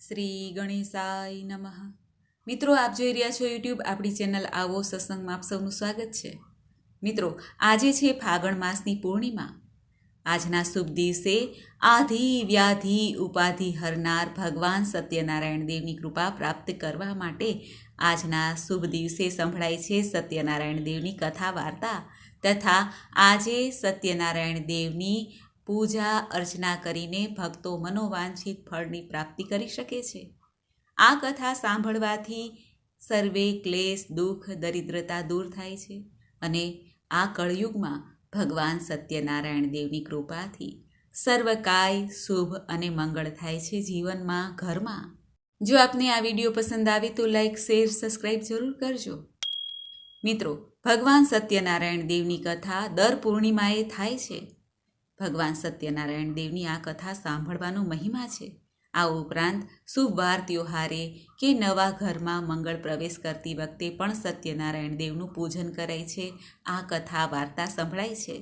શ્રી ગણેશાય નમઃ. મિત્રો, આપ જોઈ રહ્યા છો યુટ્યુબ આપણી ચેનલ આવો સત્સંગમાં આપ સૌનું સ્વાગત છે. મિત્રો, આજે છે ફાગણ માસની પૂર્ણિમા. આજના શુભ દિવસે આધિ વ્યાધિ ઉપાધિ હરનાર ભગવાન સત્યનારાયણ દેવની કૃપા પ્રાપ્ત કરવા માટે આજના શુભ દિવસે સંભળાય છે સત્યનારાયણ દેવની કથા વાર્તા તથા આજે સત્યનારાયણ દેવની પૂજા અર્ચના કરીને ભક્તો મનોવાંછિત ફળની પ્રાપ્તિ કરી શકે છે. આ કથા સાંભળવાથી સર્વે ક્લેશ દુઃખ દરિદ્રતા દૂર થાય છે અને આ કળયુગમાં ભગવાન સત્યનારાયણ દેવની કૃપાથી સર્વકાય શુભ અને મંગળ થાય છે જીવનમાં ઘરમાં. જો આપને આ વિડીયો પસંદ આવે તો લાઈક શેર સબસ્ક્રાઈબ જરૂર કરજો. મિત્રો, ભગવાન સત્યનારાયણ દેવની કથા દર પૂર્ણિમાએ થાય છે. ભગવાન સત્યનારાયણ દેવની આ કથા સાંભળવાનો મહિમા છે. આ ઉપરાંત શુભ વાર ત્યોહારે કે નવા ઘરમાં મંગળ પ્રવેશ કરતી વખતે પણ સત્યનારાયણ દેવનું પૂજન કરાય છે. આ કથા વાર્તા સંભળાય છે.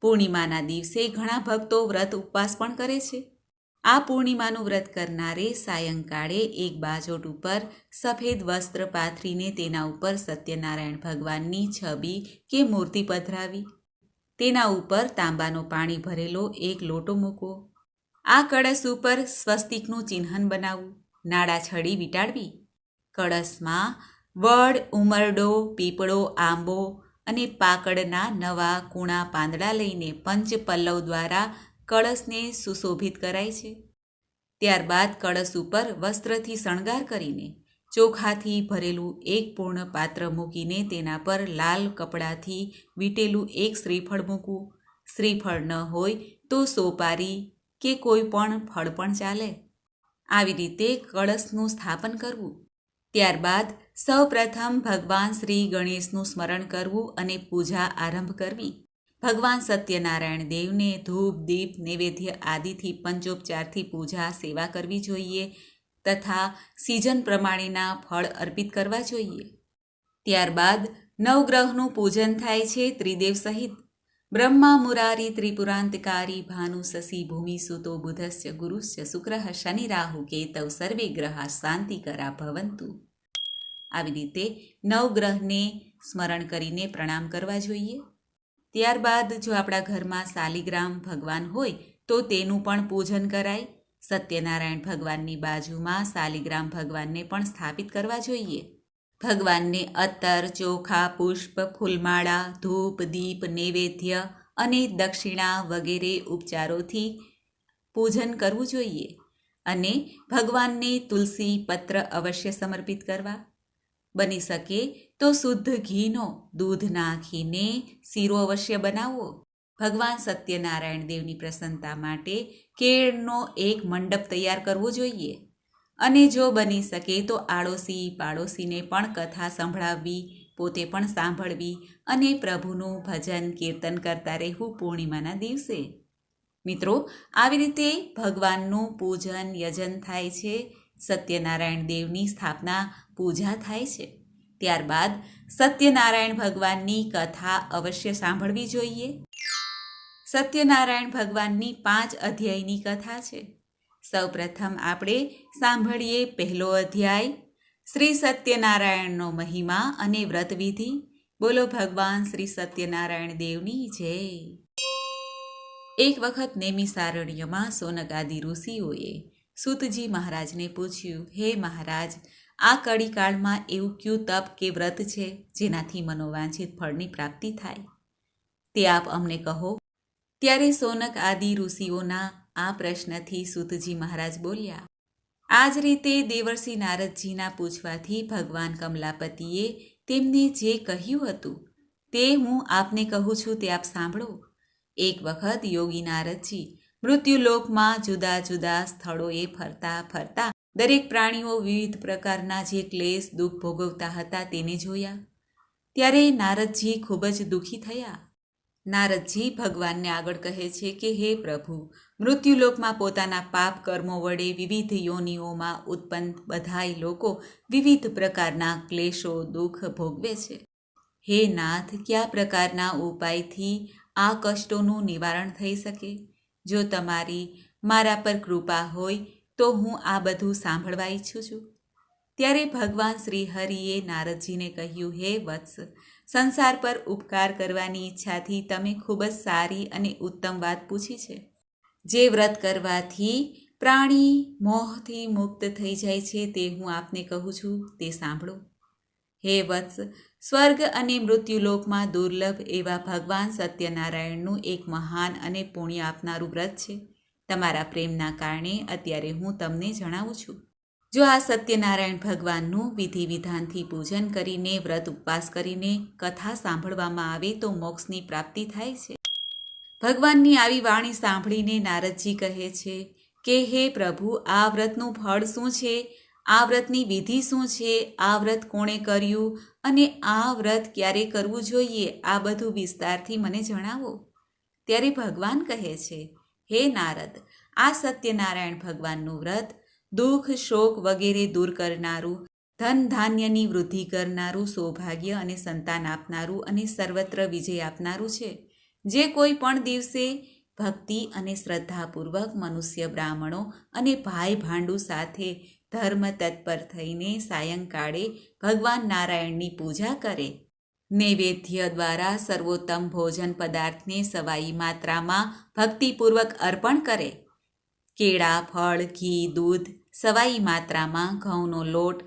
પૂર્ણિમાના દિવસે ઘણા ભક્તો વ્રત ઉપવાસ પણ કરે છે. આ પૂર્ણિમાનું વ્રત કરનારે સાયંકાળે એક બાજોટ ઉપર સફેદ વસ્ત્ર પાથરીને તેના ઉપર સત્યનારાયણ ભગવાનની છબી કે મૂર્તિ પધરાવી તેના ઉપર તાંબાનું પાણી ભરેલો એક લોટો મૂકવો. આ કળશ ઉપર સ્વસ્તિકનું ચિહ્ન બનાવવું. નાડા છડી વીંટાળવી. કળશમાં વડ ઉમરડો પીપળો આંબો અને પાકડના નવા કૂણા પાંદડા લઈને પંચ પલ્લવ દ્વારા કળશને સુશોભિત કરાય છે. ત્યારબાદ કળશ ઉપર વસ્ત્રથી શણગાર કરીને ચોખાથી ભરેલું એક પૂર્ણ પાત્ર મૂકીને તેના પર લાલ કપડાથી વીંટેલું એક શ્રીફળ મૂકવું. શ્રીફળ ન હોય તો સોપારી કે કોઈ પણ ફળ પણ ચાલે. આવી રીતે કળશનું સ્થાપન કરવું. ત્યારબાદ સૌપ્રથમ ભગવાન શ્રી ગણેશનું સ્મરણ કરવું અને પૂજા આરંભ કરવી. ભગવાન સત્યનારાયણ દેવને ધૂપ દીપ નૈવેદ્ય આદિથી પંચોપચારથી પૂજા સેવા કરવી જોઈએ તથા સિઝન પ્રમાણેના ફળ અર્પિત કરવા જોઈએ. ત્યારબાદ નવગ્રહનું પૂજન થાય છે ત્રિદેવ સહિત. બ્રહ્મા મુરારી ત્રિપુરાંતકારી ભાનુ શશી ભૂમિ સુતો બુધસ્ય ગુરુસ્ય શુક્રઃ શનિ રાહુ કેતવ સર્વે ગ્રહા શાંતિકરા ભવંતુ. આવી રીતે નવગ્રહને સ્મરણ કરીને પ્રણામ કરવા જોઈએ. ત્યારબાદ જો આપણા ઘરમાં શાલિગ્રામ ભગવાન હોય તો તેનું પણ પૂજન કરાય. સત્યનારાયણ ભગવાનની બાજુમાં શાલિગ્રામ ભગવાનને પણ સ્થાપિત કરવા જોઈએ. ભગવાનને અત્તર ચોખા પુષ્પ ફૂલમાળા ધૂપ દીપ નૈવેદ્ય અને દક્ષિણા વગેરે ઉપચારોથી પૂજન કરવું જોઈએ અને ભગવાનને તુલસી પત્ર અવશ્ય સમર્પિત કરવા. બની શકે તો શુદ્ધ ઘીનો દૂધ નાખીને શીરો અવશ્ય બનાવવો. ભગવાન સત્યનારાયણ દેવની પ્રસન્નતા માટે કેળનો એક મંડપ તૈયાર કરવો જોઈએ અને જો બની શકે તો આડોશી પાડોશીને પણ કથા સંભળાવવી, પોતે પણ સાંભળવી અને પ્રભુનું ભજન કીર્તન કરતા રહેવું પૂર્ણિમાના દિવસે. મિત્રો, આવી રીતે ભગવાનનું પૂજન યજન થાય છે. સત્યનારાયણ દેવની સ્થાપના પૂજા થાય છે. ત્યારબાદ સત્યનારાયણ ભગવાનની કથા અવશ્ય સાંભળવી જોઈએ. સત્યનારાયણ ભગવાનની 5 અધ્યાયની કથા છે. સૌપ્રથમ આપણે સાંભળીએ પહેલો અધ્યાય, શ્રી સત્યનારાયણનો મહિમા અને વ્રતવિધિ. બોલો ભગવાન શ્રી સત્યનારાયણ દેવની જય. એક વખત નૈમિષારણ્યમાં સોનકાદિ ઋષિઓએ સૂતજી મહારાજને પૂછ્યું, હે મહારાજ, આ કળીકાળમાં એવું ક્યું તપ કે વ્રત છે જેનાથી મનોવાંછિત ફળની પ્રાપ્તિ થાય? તે આપ અમને કહો. ત્યારે સોનક આદિ ઋષિઓના આ પ્રશ્નથી સૂતજી મહારાજ બોલ્યા. આ જ રીતે દેવર્ષિ નારદજીના પૂછવાથી ભગવાન કમલાપતિએ તેમને જે કહ્યું હતું તે હું આપને કહું છું, તે આપ સાંભળો. એક વખત યોગી નારદજી મૃત્યુલોકમાં જુદા જુદા સ્થળોએ ફરતા ફરતા દરેક પ્રાણીઓ વિવિધ પ્રકારના જે ક્લેશ દુઃખ ભોગવતા હતા તેને જોયા. ત્યારે નારદજી ખૂબ જ દુઃખી થયા. નારદજી ભગવાનને આગળ કહે છે કે હે પ્રભુ, મૃત્યુલોકમાં પોતાના પાપ કર્મો વડે વિવિધ યોનિઓમાં ઉત્પન્ન બધાય લોકો વિવિધ પ્રકારના ક્લેશો દુઃખ ભોગવે છે. હે નાથ, કયા પ્રકારના ઉપાયથી આ કષ્ટોનું નિવારણ થઈ શકે? જો તમારી મારા પર કૃપા હોય તો હું આ બધું સાંભળવા ઈચ્છું છું. ત્યારે ભગવાન શ્રી હરિએ નારદજીને કહ્યું, હે વત્સ, સંસાર પર ઉપકાર કરવાની ઈચ્છાથી તમે ખૂબ જ સારી અને ઉત્તમ વાત પૂછી છે. જે વ્રત કરવાથી પ્રાણી મોહથી મુક્ત થઈ જાય છે તે હું આપને કહું છું, તે સાંભળો. હે વત્સ, સ્વર્ગ અને મૃત્યુલોકમાં દુર્લભ એવા ભગવાન સત્યનારાયણનું એક મહાન અને પુણ્ય આપનારું વ્રત છે. તમારા પ્રેમના કારણે અત્યારે હું તમને જણાવું છું. જો આ સત્યનારાયણ ભગવાનનું વિધિ વિધાનથી પૂજન કરીને, વ્રત ઉપવાસ કરીને કથા સાંભળવામાં આવે તો મોક્ષની પ્રાપ્તિ થાય છે. ભગવાનની આવી વાણી સાંભળીને નારદજી કહે છે કે હે પ્રભુ, આ વ્રતનું ફળ શું છે? આ વ્રતની વિધિ શું છે? આ વ્રત કોણે કર્યું અને આ વ્રત ક્યારે કરવું જોઈએ? આ બધું વિસ્તારથી મને જણાવો. ત્યારે ભગવાન કહે છે, હે નારદ, આ સત્યનારાયણ ભગવાનનું વ્રત દુઃખ, શોક વગેરે દૂર કરનારું, ધન ધાન્યની વૃદ્ધિ કરનારું, સૌભાગ્ય અને સંતાન આપનારું અને સર્વત્ર વિજય આપનારું છે. જે કોઈ પણ દિવસે ભક્તિ અને શ્રદ્ધાપૂર્વક મનુષ્ય, બ્રાહ્મણો અને ભાઈ ભાંડુ સાથે ધર્મ તત્પર થઈને સાયંકાળે ભગવાન નારાયણની પૂજા કરે, નૈવેદ્ય દ્વારા સર્વોત્તમ ભોજન પદાર્થને સવાઈ માત્રામાં ભક્તિપૂર્વક અર્પણ કરે, કેળા, ફળ, ઘી, દૂધ સવાઈ માત્રામાં, ઘઉંનો લોટ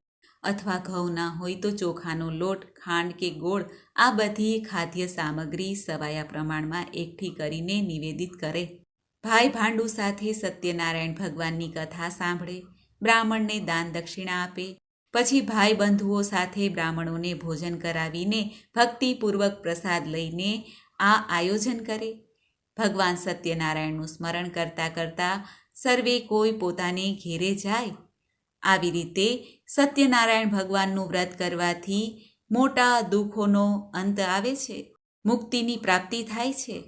અથવા ઘઉં ના હોય તો ચોખાનો લોટ, ખાંડ કે ગોળ આ બધી ખાદ્ય સામગ્રી સવાયા પ્રમાણમાં એકઠી કરીને નિવેદિત કરે, ભાઈ ભાંડુ સાથે સત્યનારાયણ ભગવાનની કથા સાંભળે, બ્રાહ્મણને દાન દક્ષિણા આપે, પછી ભાઈ બંધુઓ સાથે બ્રાહ્મણોને ભોજન કરાવીને ભક્તિપૂર્વક પ્રસાદ લઈને આ આયોજન કરે. ભગવાન સત્યનારાયણનું સ્મરણ કરતાં કરતાં સર્વે કોઈ પોતાને ઘેરે જાય. આવી રીતે સત્યનારાયણ ભગવાનનું વ્રત કરવાથી મોટા દુઃખોનો અંત આવે છે, મુક્તિની પ્રાપ્તિ થાય છે,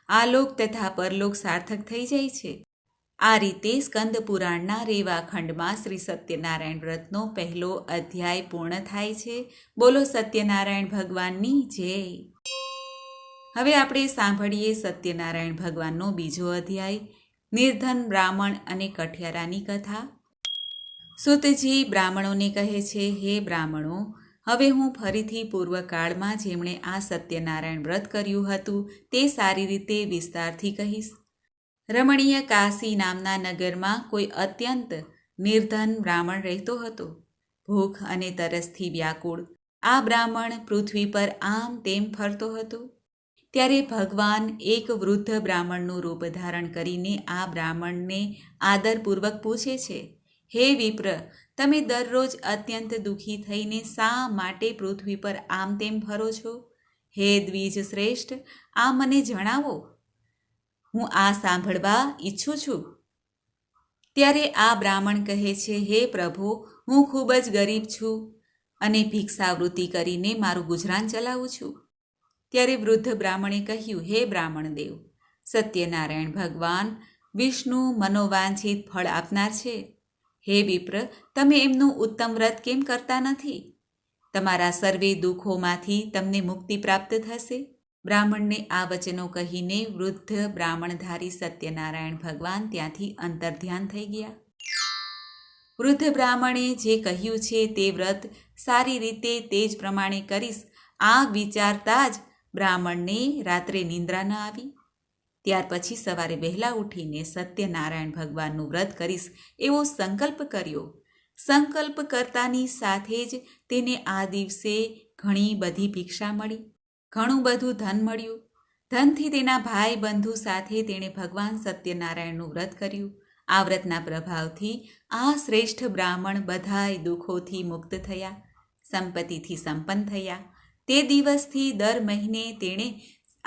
આલોક તથા પરલોક સાર્થક થઈ જાય છે. આ રીતે સ્કંદ પુરાણના રેવા ખંડમાં શ્રી સત્યનારાયણ વ્રતનો પહેલો અધ્યાય પૂર્ણ થાય છે. બોલો સત્યનારાયણ ભગવાનની જય. હવે આપણે સાંભળીએ સત્યનારાયણ ભગવાનનો બીજો અધ્યાય, નિર્ધન બ્રાહ્મણ અને કઠિયારાની કથા. સુતજી બ્રાહ્મણોને કહે છે, હે બ્રાહ્મણો, હવે હું ફરીથી પૂર્વકાળમાં જેમણે આ સત્યનારાયણ વ્રત કર્યું હતું તે સારી રીતે વિસ્તારથી કહીશ. રમણીય કાશી નામના નગરમાં કોઈ અત્યંત નિર્ધન બ્રાહ્મણ રહેતો હતો, ભૂખ અને તરસથી વ્યાકુળ. આ બ્રાહ્મણ પૃથ્વી પર આમ તેમ ફરતો હતો. ત્યારે ભગવાન એક વૃદ્ધ બ્રાહ્મણનું રૂપ ધારણ કરીને આ બ્રાહ્મણને આદરપૂર્વક પૂછે છે, હે વિપ્ર, તમે દરરોજ અત્યંત દુઃખી થઈને શા માટે પૃથ્વી પર આમ તેમ ફરો છો? હે દ્વિજ શ્રેષ્ઠ, આ મને જણાવો, હું આ સાંભળવા ઈચ્છું છું. ત્યારે આ બ્રાહ્મણ કહે છે, હે પ્રભુ, હું ખૂબ જ ગરીબ છું અને ભિક્ષાવૃત્તિ કરીને મારું ગુજરાન ચલાવું છું. ત્યારે વૃદ્ધ બ્રાહ્મણે કહ્યું, હે બ્રાહ્મણ દેવ, સત્યનારાયણ ભગવાન વિષ્ણુ મનોવાંછિત ફળ આપનાર છે. હે વિપ્ર, તમે એમનું ઉત્તમ વ્રત કેમ કરતા નથી? તમારા સર્વે દુઃખોમાંથી તમને મુક્તિ પ્રાપ્ત થશે. બ્રાહ્મણને આ વચનો કહીને વૃદ્ધ બ્રાહ્મણધારી સત્યનારાયણ ભગવાન ત્યાંથી અંતર્ધ્યાન થઈ ગયા. વૃદ્ધ બ્રાહ્મણે જે કહ્યું છે તે વ્રત સારી રીતે તે જ પ્રમાણે કરીશ, આ વિચારતા જ બ્રાહ્મણને રાત્રે નિંદ્રા ન આવી. ત્યાર પછી સવારે વહેલા ઉઠીને સત્યનારાયણ ભગવાનનું વ્રત કરીશ એવો સંકલ્પ કર્યો. સંકલ્પ કરતાની સાથે જ તેને આ દિવસે ઘણી બધી ભિક્ષા મળી, ઘણું બધું ધન મળ્યું. ધનથી તેના ભાઈ બંધુ સાથે તેણે ભગવાન સત્યનારાયણનું વ્રત કર્યું. આ વ્રતના પ્રભાવથી આ શ્રેષ્ઠ બ્રાહ્મણ બધાય દુઃખોથી મુક્ત થયા, સંપત્તિથી સંપન્ન થયા. તે દિવસથી દર મહિને તેણે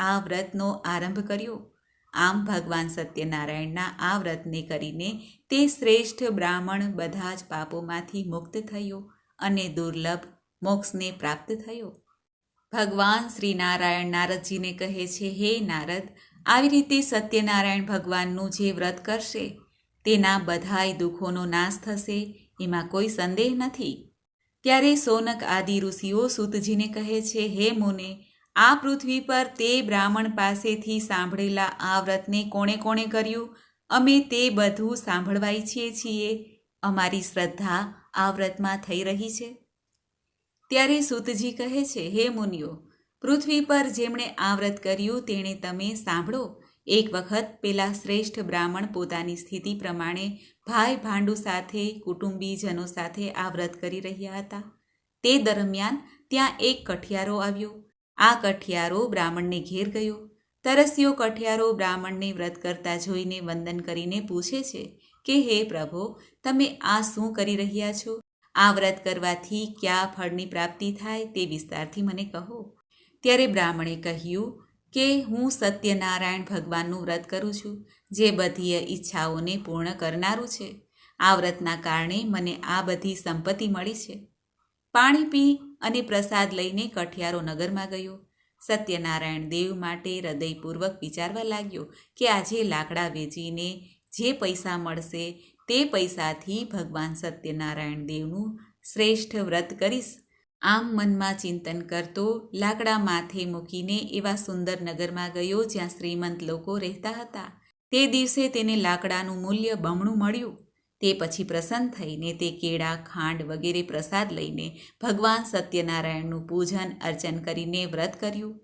આ વ્રતનો આરંભ કર્યો. આમ ભગવાન સત્યનારાયણના આ વ્રતને કરીને તે શ્રેષ્ઠ બ્રાહ્મણ બધા જ પાપોમાંથી મુક્ત થયો અને દુર્લભ મોક્ષને પ્રાપ્ત થયો. ભગવાન શ્રી નારાયણ નારદજીને કહે છે, હે નારદ, આવી રીતે સત્યનારાયણ ભગવાનનું જે વ્રત કરશે તેના બધાય દુઃખોનો નાશ થશે, એમાં કોઈ સંદેહ નથી. ત્યારે સોનક આદિ ઋષિઓ સૂતજીને કહે છે, હે મુને, આ પૃથ્વી પર તે બ્રાહ્મણ પાસેથી સાંભળેલા આ વ્રતને કોણે કોણે કર્યું અમે તે બધું સાંભળવા ઈચ્છીએ છીએ. અમારી શ્રદ્ધા આ વ્રતમાં થઈ રહી છે. ત્યારે સૂતજી કહે છે, હે મુનિઓ, પૃથ્વી પર જેમણે આ વ્રત કર્યું તેણે તમે સાંભળો. એક વખત પેલા શ્રેષ્ઠ બ્રાહ્મણ પોતાની સ્થિતિ પ્રમાણે ભાઈ ભાંડુ સાથે કુટુંબીજનો સાથે આ વ્રત કરી રહ્યા હતા. તે દરમિયાન ત્યાં એક કઠિયારો આવ્યો. આ કઠિયારો બ્રાહ્મણને ઘેર ગયો. તરસ્યો કઠિયારો બ્રાહ્મણને વ્રત કરતા જોઈને વંદન કરીને પૂછે છે કે હે પ્રભો, તમે આ શું કરી રહ્યા છો? આ વ્રત કરવાથી કયા ફળની પ્રાપ્તિ થાય તે વિસ્તારથી મને કહો. ત્યારે બ્રાહ્મણે કહ્યું કે હું સત્યનારાયણ ભગવાનનું વ્રત કરું છું, જે બધી ઈચ્છાઓને પૂર્ણ કરનારું છે. આ વ્રતના કારણે મને આ બધી સંપત્તિ મળી છે. પાણી પી અને પ્રસાદ લઈને કઠિયારો નગરમાં ગયો. સત્યનારાયણ દેવ માટે હૃદયપૂર્વક વિચારવા લાગ્યો કે આજે લાકડા વેચીને જે પૈસા મળશે તે પૈસાથી ભગવાન સત્યનારાયણ દેવનું શ્રેષ્ઠ વ્રત કરીશ. આમ મનમાં ચિંતન કરતો લાકડા માથે મૂકીને એવા સુંદર નગરમાં ગયો જ્યાં શ્રીમંત લોકો રહેતા હતા. તે દિવસે તેને લાકડાનું મૂલ્ય બમણું મળ્યું. તે પછી પ્રસન્ન થઈને તે કેળા, ખાંડ વગેરે પ્રસાદ લઈને ભગવાન સત્યનારાયણનું પૂજન અર્ચન કરીને વ્રત કર્યું.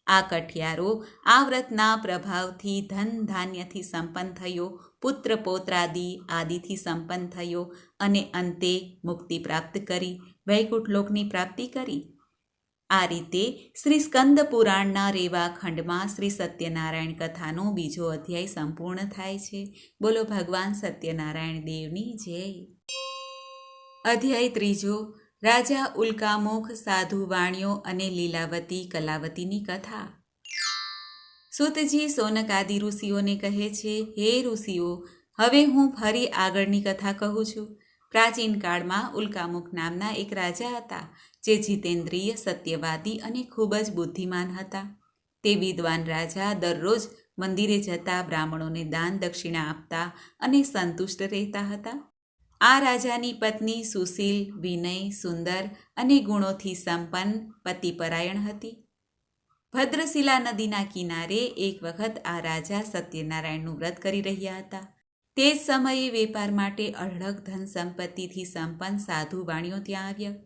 આ કઠિયારો આ વ્રતના પ્રભાવથી ધન ધાન્યથી સંપન્ન થયો, પુત્ર પૌત્રાદિ આદિથી સંપન્ન થયો અને અંતે મુક્તિ પ્રાપ્ત કરી વૈકુંઠ લોકની પ્રાપ્તિ કરી. આ રીતે શ્રી સ્કંદ પુરાણના રેવા ખંડમાં શ્રી સત્યનારાયણ કથાનો બીજો અધ્યાય સંપૂર્ણ થાય છે. બોલો ભગવાન સત્યનારાયણ દેવની જય. અધ્યાય ત્રીજો, રાજા ઉલ્કામુખ, સાધુ વાણિયો અને લીલાવતી કલાવતીની કથા. સૂતજી સોનક આદિ ઋષિઓને કહે છે, હે ઋષિઓ, હવે હું ફરી આગળની કથા કહું છું. પ્રાચીન કાળમાં ઉલ્કામુખ નામના એક રાજા હતા, જે જીતેન્દ્રિય, સત્યવાદી અને ખૂબ જ બુદ્ધિમાન હતા. તે વિદ્વાન રાજા દરરોજ મંદિરે જતા બ્રાહ્મણોને દાન દક્ષિણા આપતા અને સંતુષ્ટ રહેતા હતા. આ રાજાની પત્ની સુશીલ, વિનય, સુંદર અને ગુણોથી સંપન્ન, પતિપરાયણ હતી. ભદ્રશિલા નદીના કિનારે એક વખત આ રાજા સત્યનારાયણનું વ્રત કરી રહ્યા હતા. તે જ સમયે વેપાર માટે અઢળક ધન સંપત્તિથી સંપન્ન સાધુ વાણિયો ત્યાં આવ્યા.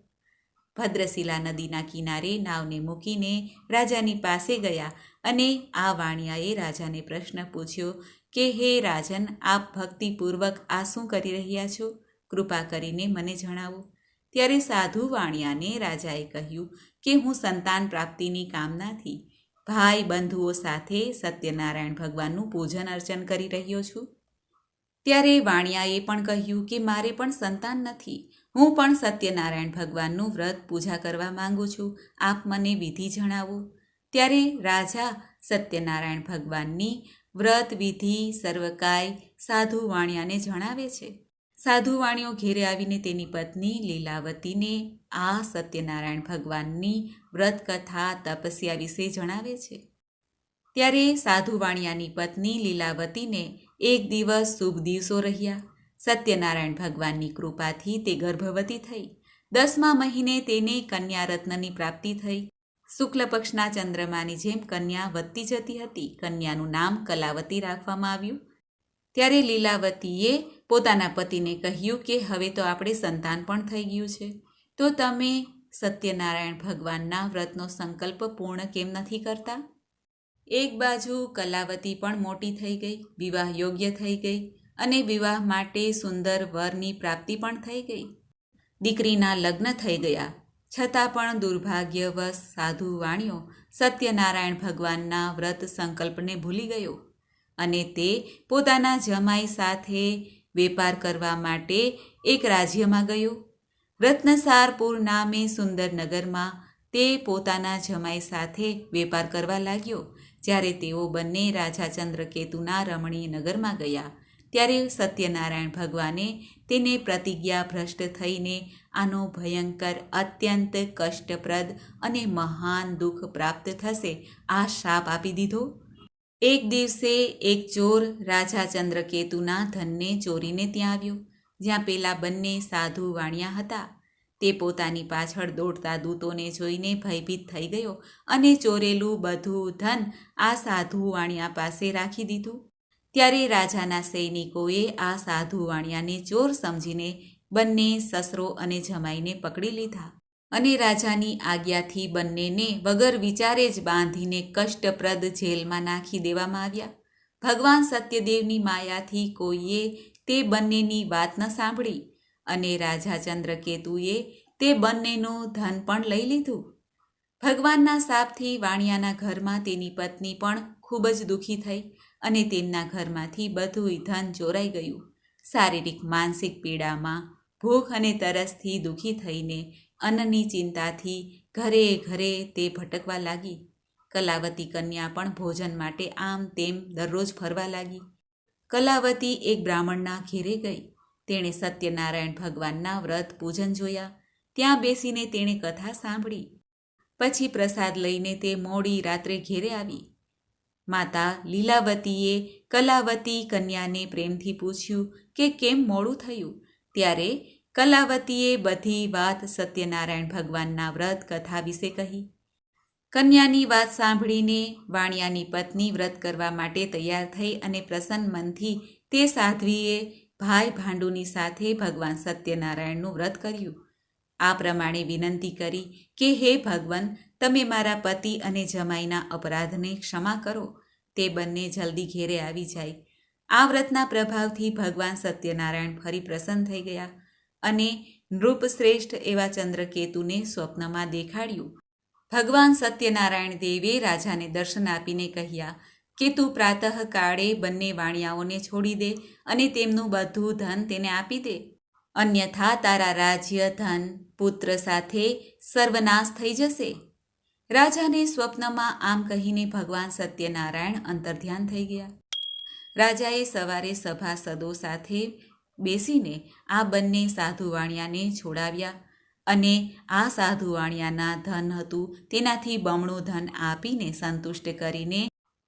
ભદ્રશિલા નદીના કિનારે નાવને મૂકીને રાજાની પાસે ગયા અને આ વાણિયાએ રાજાને પ્રશ્ન પૂછ્યો કે હે રાજન, આપ ભક્તિપૂર્વક આ શું કરી રહ્યા છો? કૃપા કરીને મને જણાવો. ત્યારે સાધુ વાણિયાને રાજાએ કહ્યું કે હું સંતાન પ્રાપ્તિની કામનાથી ભાઈ બંધુઓ સાથે સત્યનારાયણ ભગવાનનું પૂજન અર્ચન કરી રહ્યો છું. ત્યારે વાણિયાએ પણ કહ્યું કે મારે પણ સંતાન નથી, હું પણ સત્યનારાયણ ભગવાનનું વ્રત પૂજા કરવા માંગુ છું, આપ મને વિધિ જણાવો. ત્યારે રાજા સત્યનારાયણ ભગવાનની વ્રત વિધિ સર્વકાય સાધુ વાણિયાને જણાવે છે. સાધુ વાણિયો ઘેરે આવીને તેની પત્ની લીલાવતીને આ સત્યનારાયણ ભગવાનની વ્રત કથા તપસ્યા વિશે જણાવે છે. ત્યારે સાધુ વાણિયાની પત્ની લીલાવતીને એક દિવસ શુભ દિવસો રહ્યા. સત્યનારાયણ ભગવાનની કૃપાથી તે ગર્ભવતી થઈ. 10મા મહિને તેને કન્યા રત્નની પ્રાપ્તિ થઈ. શુક્લ પક્ષના ચંદ્રમાની જેમ કન્યા વધતી જતી હતી. કન્યાનું નામ કલાવતી રાખવામાં આવ્યું. ત્યારે લીલાવતીએ પોતાના પતિને કહ્યું કે હવે તો આપણે સંતાન પણ થઈ ગયું છે, તો તમે સત્યનારાયણ ભગવાનના વ્રતનો સંકલ્પ પૂર્ણ કેમ નથી કરતા? એક બાજુ કલાવતી પણ મોટી થઈ ગઈ, વિવાહ યોગ્ય થઈ ગઈ અને વિવાહ માટે સુંદર વરની પ્રાપ્તિ પણ થઈ ગઈ. દીકરીના લગ્ન થઈ ગયા. છતાં પણ દુર્ભાગ્યવશ સાધુ વાણિયો સત્યનારાયણ ભગવાનના વ્રત સંકલ્પને ભૂલી ગયો અને તે પોતાના જમાઈ સાથે વેપાર કરવા માટે એક રાજ્યમાં ગયો. રત્નસારપુર નામે સુંદર નગરમાં તે પોતાના જમાઈ સાથે વેપાર કરવા લાગ્યો. જ્યારે તેઓ બંને રાજા ચંદ્રકેતુના રમણીય નગરમાં ગયા, ત્યારે સત્યનારાયણ ભગવાને તેને પ્રતિજ્ઞા ભ્રષ્ટ થઈને આનો ભયંકર, અત્યંત કષ્ટપ્રદ અને મહાન દુઃખ પ્રાપ્ત થશે આ શાપ આપી દીધો. એક દિવસે એક ચોર રાજા ચંદ્રકેતુના ધનને ચોરીને ત્યાં આવ્યો, જ્યાં પેલા બંને સાધુ વાણિયા હતા. તે પોતાની પાછળ દોડતા દૂતોને જોઈને ભયભીત થઈ ગયો અને ચોરેલું બધું ધન આ સાધુ વાણિયા પાસે રાખી દીધું. ત્યારે રાજાના સૈનિકોએ આ સાધુ વાણિયાને ચોર સમજીને બંને સસરો અને જમાઈને પકડી લીધા અને રાજાની આજ્ઞાથી બંનેને વગર વિચારે જ બાંધીને કષ્ટપ્રદ જેલમાં નાખી દેવામાં આવ્યા. ભગવાન સત્યદેવની માયાથી કોઈએ તે બંનેની વાત ન સાંભળી અને રાજા ચંદ્રકેતુએ તે બંનેનું ધન પણ લઈ લીધું. ભગવાનના શાપથી વાણિયાના ઘરમાં તેની પત્ની પણ ખૂબ જ દુઃખી થઈ અને તેમના ઘરમાંથી બધુંય ધન ચોરાઈ ગયું. શારીરિક માનસિક પીડામાં ભૂખ અને તરસથી દુઃખી થઈને અન્નની ચિંતાથી ઘરે ઘરે તે ભટકવા લાગી. કલાવતી કન્યા પણ ભોજન માટે આમ તેમ દરરોજ ફરવા લાગી. કલાવતી એક બ્રાહ્મણના ઘેરે ગઈ. તેણે સત્યનારાયણ ભગવાનના વ્રત પૂજન જોયા. ત્યાં બેસીને તેણે કથા સાંભળી. પછી પ્રસાદ લઈને તે મોડી રાત્રે ઘેરે આવી. માતા લીલાવતીએ કલાવતી કન્યાને પ્રેમથી પૂછ્યું કે કેમ મોડું થયું. ત્યારે કલાવતીએ બધી વાત સત્યનારાયણ ભગવાનના વ્રત કથા વિશે કહી. કન્યાની વાત સાંભળીને વાણિયાની પત્ની વ્રત કરવા માટે તૈયાર થઈ અને પ્રસન્ન મનથી તે સાધ્વીએ ભાઈ ભાંડુની સાથે ભગવાન સત્યનારાયણનું વ્રત કર્યું. આ પ્રમાણે વિનંતી કરી કે હે ભગવાન, તમે મારા પતિ અને જમાઈના અપરાધને ક્ષમા કરો. તે બંને જલ્દી ઘેરે આવી જાય. આ વ્રતના પ્રભાવથી ભગવાન સત્યનારાયણ ફરી પ્રસન્ન થઈ ગયા અને નૃપશ્રેષ્ઠ એવા ચંદ્રકેતુને સ્વપ્નમાં દેખાડ્યું. ભગવાન સત્યનારાયણ દેવે રાજાને દર્શન આપીને કહ્યા કે તું પ્રાતઃકાળે બંને વાણિયાઓને છોડી દે અને તેમનું બધું ધન તેને આપી દે, અન્યથા તારા રાજ્ય, ધન, પુત્ર સાથે સર્વનાશ થઈ જશે. રાજાને સ્વપ્નમાં આમ કહીને ભગવાન સત્યનારાયણ અંતર્ધ્યાન થઈ ગયા. રાજાએ સવારે સભાસદો સાથે બેસીને આ બંને સાધુ વાણિયાને છોડાવ્યા અને આ સાધુ વાણિયાના ધન હતું તેનાથી બમણું ધન આપીને સંતુષ્ટ કરીને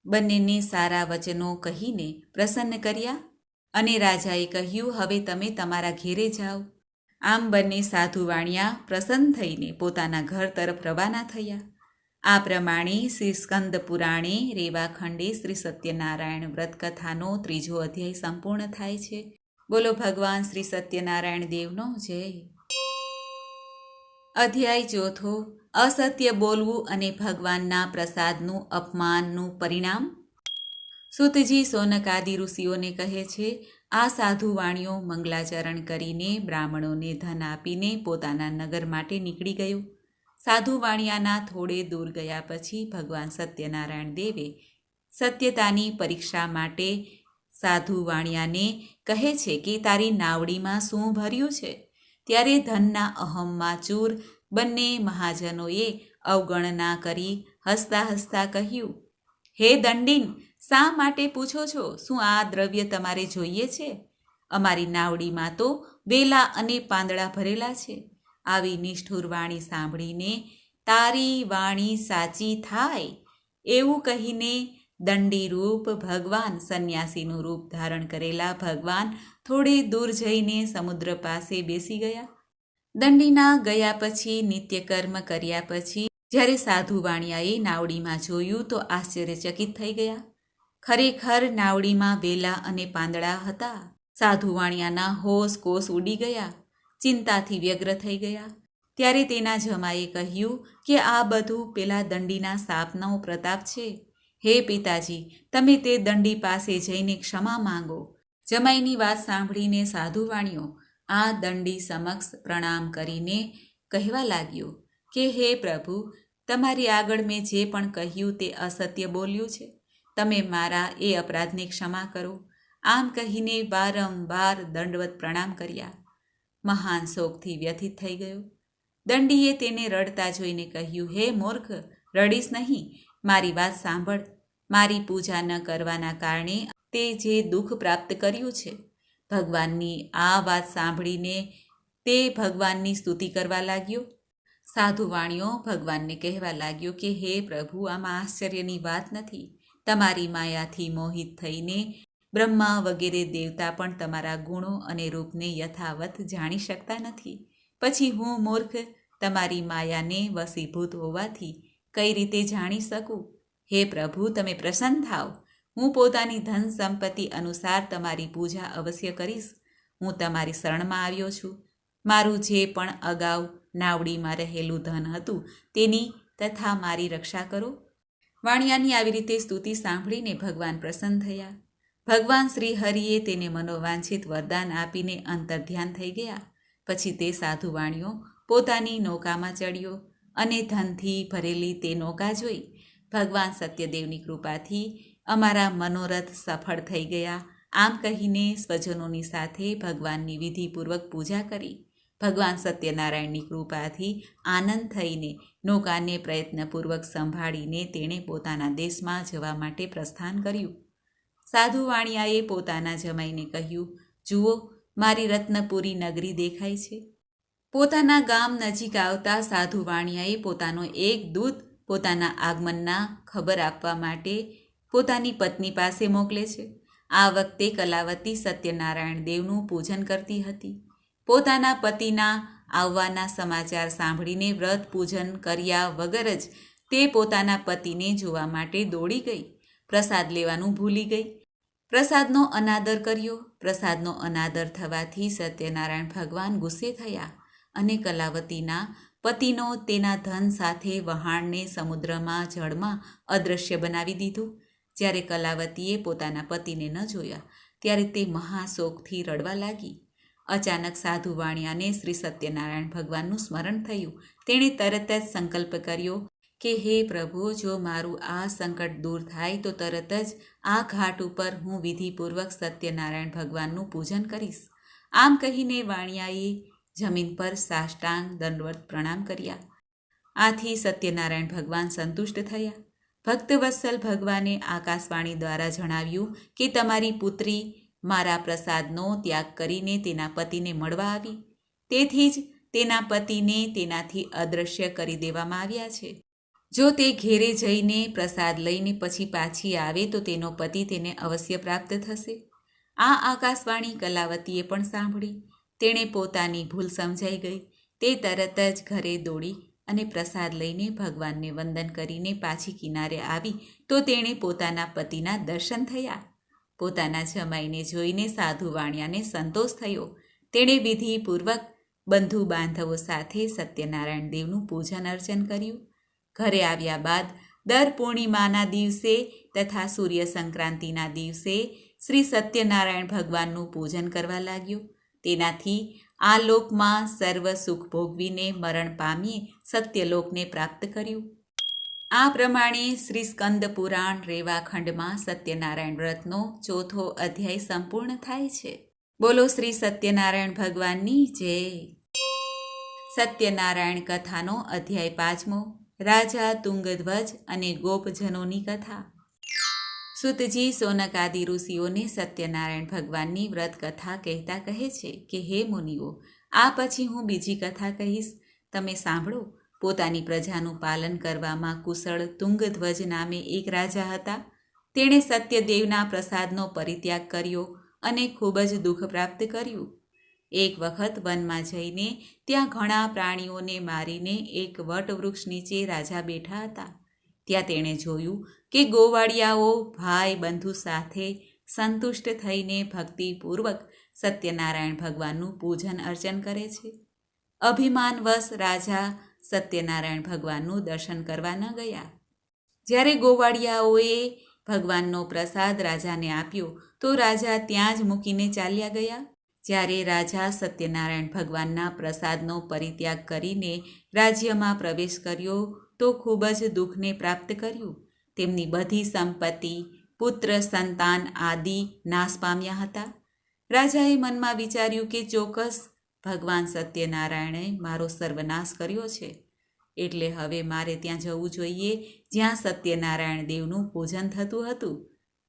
બંનેને સારા વચનો કહીને પ્રસન્ન કર્યા અને રાજાએ કહ્યું, હવે તમે તમારા ઘેરે જાઓ. આમ બંને સાધુ વાણિયા પ્રસન્ન થઈને પોતાના ઘર તરફ રવાના થયા. આ પ્રમાણે શ્રી સ્કંદ પુરાણે રેવાખંડે શ્રી સત્યનારાયણ વ્રતકથાનો 3જો અધ્યાય સંપૂર્ણ થાય છે. બોલો ભગવાન શ્રી સત્યનારાયણ દેવનો જય. અધ્યાય 4. અસત્ય બોલવું અને ભગવાનના પ્રસાદનું અપમાનનું પરિણામ. સૂતજી સોનકાદિ ઋષિઓને કહે છે, આ સાધુ વાણીઓ મંગલાચરણ કરીને બ્રાહ્મણોને ધન આપીને પોતાના નગર માટે નીકળી ગયો. સાધુ વાણિયાના થોડે દૂર ગયા પછી ભગવાન સત્યનારાયણ દેવે સત્યતાની પરીક્ષા માટે સાધુ વાણિયાને કહે છે કે તારી નાવડીમાં શું ભર્યું છે. ત્યારે ધનના અહમમાં ચૂર બંને મહાજનોએ અવગણના કરી હસતા હસતા કહ્યું, હે દંડીન, શા માટે પૂછો છો? શું આ દ્રવ્ય તમારે જોઈએ છે? અમારી નાવડીમાં તો વેલા અને પાંદડા ભરેલા છે. આવી નિષ્ઠુર વાણી સાંભળીને તારી વાણી સાચી થાય એવું કહીને દંડી રૂપ ભગવાન, સંન્યાસીનું રૂપ ધારણ કરેલા ભગવાન થોડે દૂર જઈને સમુદ્ર પાસે બેસી ગયા. દંડીના ગયા પછી નિત્યકર્મ કર્યા પછી જ્યારે સાધુ વાણિયાએ નાવડીમાં જોયું તો આશ્ચર્યચકિત થઈ ગયા. ખરેખર નાવડીમાં વેલા અને પાંદડા હતા. સાધુ વાણિયાના હોશ કોશ ઉડી ગયા, ચિંતાથી વ્યગ્ર થઈ ગયા. ત્યારે તેના જમાએ કહ્યું કે આ બધું પેલા દંડીના શાપનો પ્રતાપ છે. હે પિતાજી, તમે તે દંડી પાસે જઈને ક્ષમા માંગો. જમાઈની વાત સાંભળીને સાધુ વાણિયો આ દંડી સમક્ષ પ્રણામ કરીને કહેવા લાગ્યો કે હે પ્રભુ, તમારી આગળ મેં જે પણ કહ્યું તે અસત્ય બોલ્યું છે. તમે મારા એ અપરાધને ક્ષમા કરો. આમ કહીને વારંવાર દંડવત પ્રણામ કર્યા. મહાન શોકથી વ્યથિત થઈ ગયો. દંડીએ તેને રડતા જોઈને કહ્યું, હે મૂર્ખ, રડીશ નહીં, મારી વાત સાંભળ. મારી પૂજા ન કરવાના કારણે તે જે દુઃખ પ્રાપ્ત કર્યું છે. ભગવાનની આ વાત સાંભળીને તે ભગવાનની સ્તુતિ કરવા લાગ્યો. સાધુ વાણિયો ભગવાનને કહેવા લાગ્યો કે હે પ્રભુ, આમાં આશ્ચર્યની વાત નથી. તમારી માયાથી મોહિત થઈને બ્રહ્મા વગેરે દેવતા પણ તમારા ગુણો અને રૂપને યથાવત જાણી શકતા નથી. પછી હું મૂર્ખ તમારી માયાને વશીભૂત હોવાથી કઈ રીતે જાણી શકું? હે પ્રભુ, તમે પ્રસન્ન થાવ. હું પોતાની ધન સંપત્તિ અનુસાર તમારી પૂજા અવશ્ય કરીશ. હું તમારી શરણમાં આવ્યો છું. મારું જે પણ અગાઉ નાવડીમાં રહેલું ધન હતું તેની તથા મારી રક્ષા કરો. વાણિયાની આવી રીતે સ્તુતિ સાંભળીને ભગવાન પ્રસન્ન થયા. ભગવાન શ્રી હરિએ તેને મનોવાંછિત વરદાન આપીને અંતર્ધ્યાન થઈ ગયા. પછી તે સાધુ વાણિયો પોતાની નૌકામાં ચડ્યો અને ધનથી ભરેલી તે નૌકા જોઈ ભગવાન સત્યદેવની કૃપાથી અમારા મનોરથ સફળ થઈ ગયા આમ કહીને સ્વજનોની સાથે ભગવાનની વિધિપૂર્વક પૂજા કરી. ભગવાન સત્યનારાયણની કૃપાથી આનંદ થઈને નૌકાને પ્રયત્નપૂર્વક સંભાળીને તેણે પોતાના દેશમાં જવા માટે પ્રસ્થાન કર્યું. સાધુ વાણિયાએ પોતાના જમાઈને કહ્યું, જુઓ, મારી રત્નપુરી નગરી દેખાય છે. પોતાના ગામ નજીક આવતા સાધુ વાણિયાએ પોતાનો એક દૂત પોતાના આગમનના ખબર આપવા માટે પોતાની પત્ની પાસે મોકલે છે. આ વખતે કલાવતી સત્યનારાયણ દેવનું પૂજન કરતી હતી. પોતાના પતિના આવવાના સમાચાર સાંભળીને વ્રત પૂજન કર્યા વગર જ તે પોતાના પતિને જોવા માટે દોડી ગઈ. પ્રસાદ લેવાનું ભૂલી ગઈ. પ્રસાદનો અનાદર કર્યો. પ્રસાદનો અનાદર થવાથી સત્યનારાયણ ભગવાન ગુસ્સે થયા અને કલાવતીના પતિનો તેના ધન સાથે વહાણને સમુદ્રમાં જળમાં અદૃશ્ય બનાવી દીધું. જ્યારે કલાવતીએ પોતાના પતિને ન જોયા ત્યારે તે મહાશોકથી રડવા લાગી. અચાનક સાધુ વાણિયાને શ્રી સત્યનારાયણ ભગવાનનું સ્મરણ થયું. તેણે તરત જ સંકલ્પ કર્યો કે હે પ્રભુ, જો મારું આ સંકટ દૂર થાય તો તરત જ આ ઘાટ ઉપર હું વિધિપૂર્વક સત્યનારાયણ ભગવાનનું પૂજન કરીશ. આમ કહીને વાણિયાએ જમીન પર સાષ્ટાંગ દંડવત પ્રણામ કર્યા. આથી સત્યનારાયણ ભગવાન સંતુષ્ટ થયા. ભક્તવત્સલ ભગવાને આકાશવાણી દ્વારા જણાવ્યું કે તમારી પુત્રી મારા પ્રસાદનો ત્યાગ કરીને તેના પતિને મળવા આવી. તેથી જ તેના પતિને તેનાથી અદૃશ્ય કરી દેવામાં આવ્યા છે. જો તે ઘેરે જઈને પ્રસાદ લઈને પછી પાછી આવે તો તેનો પતિ તેને અવશ્ય પ્રાપ્ત થશે. આ આકાશવાણી કલાવતીએ પણ સાંભળી. તેણે પોતાની ભૂલ સમજાઈ ગઈ. તે તરત જ ઘરે દોડી અને પ્રસાદ લઈને ભગવાનને વંદન કરીને પાછી કિનારે આવી તો તેણે પોતાના પતિના દર્શન થયા. પોતાના જમાઈને જોઈને સાધુ વાણિયાને સંતોષ થયો. તેણે વિધિપૂર્વક બંધુ બાંધવો સાથે સત્યનારાયણ દેવનું પૂજન અર્ચન કર્યું. ઘરે આવ્યા બાદ દર પૂર્ણિમાના દિવસે તથા સૂર્ય સંક્રાંતિના દિવસે શ્રી સત્યનારાયણ ભગવાનનું પૂજન કરવા લાગ્યો. તેનાથી આ લોકમાં સર્વ સુખ ભોગવીને મરણ પામી સત્યલોકને પ્રાપ્ત કર્યું. આ પ્રમાણે શ્રી સ્કંદ પુરાણ રેવાખંડમાં સત્યનારાયણ વ્રતનો 4થો અધ્યાય સંપૂર્ણ થાય છે. બોલો શ્રી સત્યનારાયણ ભગવાનની જય. સત્યનારાયણ કથાનો અધ્યાય 5મો. રાજા તુંગધ્વજ અને ગોપજનોની કથા. સુતજી સોનકાદિ ઋષિઓને સત્યનારાયણ ભગવાનની વ્રત કથા કહેતા કહે છે કે હે મુનિઓ, આ પછી હું બીજી કથા કહીશ, તમે સાંભળો. પોતાની પ્રજાનું પાલન કરવામાં કુશળ તુંગધ્વજ નામે એક રાજા હતા. તેણે સત્યદેવના પ્રસાદનો પરિત્યાગ કર્યો અને ખૂબ જ દુઃખ પ્રાપ્ત કર્યું. એક વખત વનમાં જઈને ત્યાં ઘણા પ્રાણીઓને મારીને એક વટવૃક્ષ નીચે રાજા બેઠા હતા. ત્યાં તેણે જોયું કે ગોવાળિયાઓ ભાઈ બંધુ સાથે સંતુષ્ટ થઈને ભક્તિપૂર્વક સત્યનારાયણ ભગવાનનું પૂજન અર્ચન કરે છે. અભિમાનવશ રાજા સત્યનારાયણ ભગવાનનું દર્શન કરવા ન ગયા. જ્યારે ગોવાળિયાઓએ ભગવાનનો પ્રસાદ રાજાને આપ્યો તો રાજા ત્યાં જ મૂકીને ચાલ્યા ગયા. જ્યારે રાજા સત્યનારાયણ ભગવાનના પ્રસાદનો પરિત્યાગ કરીને રાજ્યમાં પ્રવેશ કર્યો તો ખૂબ જ દુઃખને પ્રાપ્ત કર્યું. તેમની બધી સંપત્તિ, પુત્ર સંતાન આદિ નાશ પામ્યા હતા. રાજાએ મનમાં વિચાર્યું કે ચોક્કસ ભગવાન સત્યનારાયણે મારો સર્વનાશ કર્યો છે, એટલે હવે મારે ત્યાં જવું જોઈએ જ્યાં સત્યનારાયણ દેવનું પૂજન થતું હતું.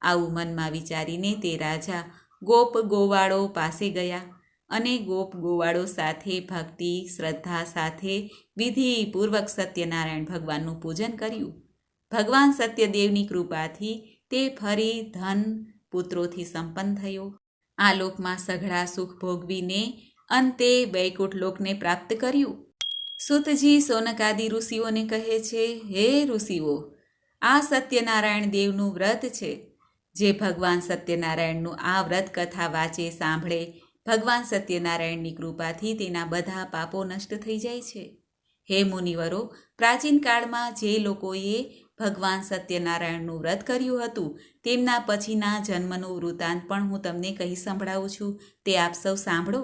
આવું મનમાં વિચારીને તે રાજા ગોપ ગોવાળો પાસે ગયા અને ગોપ ગોવાળો સાથે ભક્તિ શ્રદ્ધા સાથે વિધિપૂર્વક સત્યનારાયણ ભગવાનનું પૂજન કર્યું. ભગવાન સત્યદેવની કૃપાથી તે ફરી ધન પુત્રોથી સંપન્ન થયો. આ લોકમાં સઘળા સુખ ભોગવીને અંતે વૈકુંઠ લોકને પ્રાપ્ત કર્યું. સુતજી સોનકાદિ ઋષિઓને કહે છે, હે ઋષિઓ, આ સત્યનારાયણ દેવનું વ્રત છે. જે ભગવાન સત્યનારાયણનું આ વ્રત કથા વાંચે સાંભળે, ભગવાન સત્યનારાયણની કૃપાથી તેના બધા પાપો નષ્ટ થઈ જાય છે. હે મુનિવરો, પ્રાચીન કાળમાં જે લોકોએ ભગવાન સત્યનારાયણનું વ્રત કર્યું હતું તેમના પછીના જન્મનું વૃત્તાંત પણ હું તમને કહી સંભળાવું છું, તે આપ સૌ સાંભળો.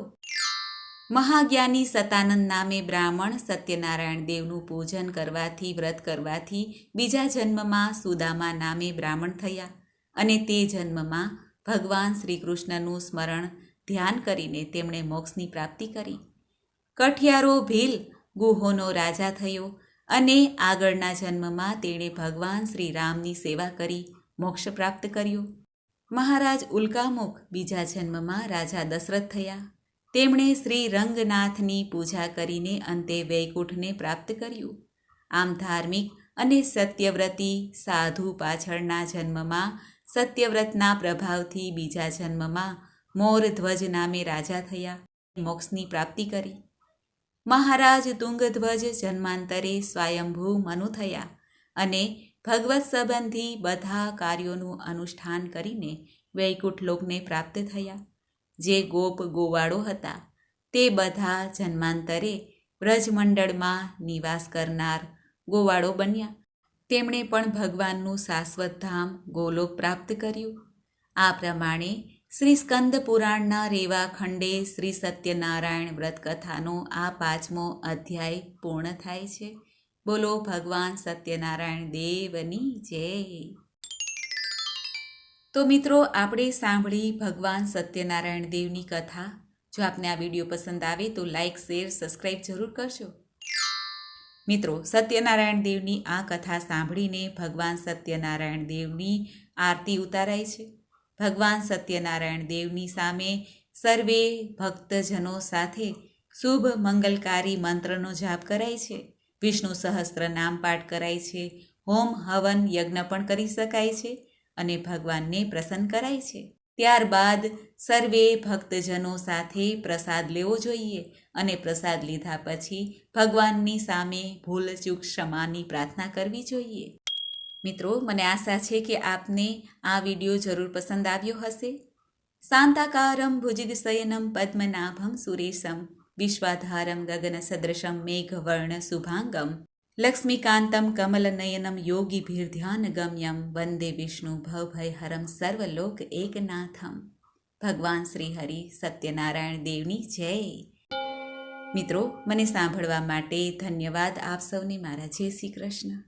મહાજ્ઞાની સતાનંદ નામે બ્રાહ્મણ સત્યનારાયણ દેવનું પૂજન કરવાથી, વ્રત કરવાથી બીજા જન્મમાં સુદામા નામે બ્રાહ્મણ થયા અને તે જન્મમાં ભગવાન શ્રી કૃષ્ણનું સ્મરણ ધ્યાન કરીને તેમણે મોક્ષની પ્રાપ્તિ કરી. કઠિયારો ભીલ ગુહોનો રાજા થયો અને આગળના જન્મમાં તેણે ભગવાન શ્રી રામની સેવા કરી મોક્ષ પ્રાપ્ત કર્યો. મહારાજ ઉલ્કામુખ બીજા જન્મમાં રાજા દશરથ થયા. તેમણે શ્રી રંગનાથની પૂજા કરીને અંતે વૈકુંઠને પ્રાપ્ત કર્યું. આમ ધાર્મિક અને સત્યવ્રતી સાધુ પાછળના જન્મમાં સત્યવ્રતના પ્રભાવથી બીજા જન્મમાં મોરધ્વજ નામે રાજા થયા, મોક્ષની પ્રાપ્તિ કરી. મહારાજ તુંગધ્વજ જન્માંતરે સ્વયંભૂ મનુ થયા અને ભગવત સંબંધી બધા કાર્યોનું અનુષ્ઠાન કરીને વૈકુંઠ લોકને પ્રાપ્ત થયા. જે ગોપ ગોવાળો હતા તે બધા જન્માંતરે વ્રજમંડળમાં નિવાસ કરનાર ગોવાળો બન્યા. તેમણે પણ ભગવાનનું શાશ્વત ધામ ગોલોક પ્રાપ્ત કર્યું. આ પ્રમાણે શ્રી સ્કંદ પુરાણના રેવા ખંડે શ્રી સત્યનારાયણ વ્રતકથાનો આ 5મો અધ્યાય પૂર્ણ થાય છે. બોલો ભગવાન સત્યનારાયણ દેવની જય. તો મિત્રો, આપણે સાંભળી ભગવાન સત્યનારાયણ દેવની કથા. જો આપને આ વિડીયો પસંદ આવે તો લાઇક, શેર, સબસ્ક્રાઈબ જરૂર કરશો. મિત્રો, સત્યનારાયણ દેવની આ કથા સાંભળીને ભગવાન સત્યનારાયણ દેવની આરતી ઉતારાય છે. ભગવાન સત્યનારાયણ દેવની સામે સર્વે ભક્તજનો સાથે શુભ મંગલકારી મંત્રનો જાપ કરાય છે. વિષ્ણુ સહસ્ત્ર નામ પાઠ કરાય છે. હોમ હવન યજ્ઞ પણ કરી શકાય છે અને ભગવાનને પ્રસન્ન કરાય છે. ત્યારબાદ સર્વે ભક્તજનો સાથે પ્રસાદ લેવો જોઈએ અને પ્રસાદ લીધા પછી ભગવાનની સામે ભૂલચૂક ક્ષમાની પ્રાર્થના કરવી જોઈએ. મિત્રો, મને આશા છે કે આપને આ વિડીયો જરૂર પસંદ આવ્યો હશે. શાંતાકારમ ભુજગશયનમ પદ્મનાભમ સુરેશમ વિશ્વાધારમ ગગનસદૃશમ મેઘવર્ણ શુભાંગમ લક્ષ્મીકાંતમ કમલનયનમ યોગીભીર્ધ્યાનગમ્યમ વંદે વિષ્ણુ ભવભયહરમ સર્વલોક એકનાથમ. ભગવાન શ્રી હરિ સત્યનારાયણ દેવની જય. મિત્રો, મને સાંભળવા માટે ધન્યવાદ. આપ સૌને મારા જય શ્રી કૃષ્ણ.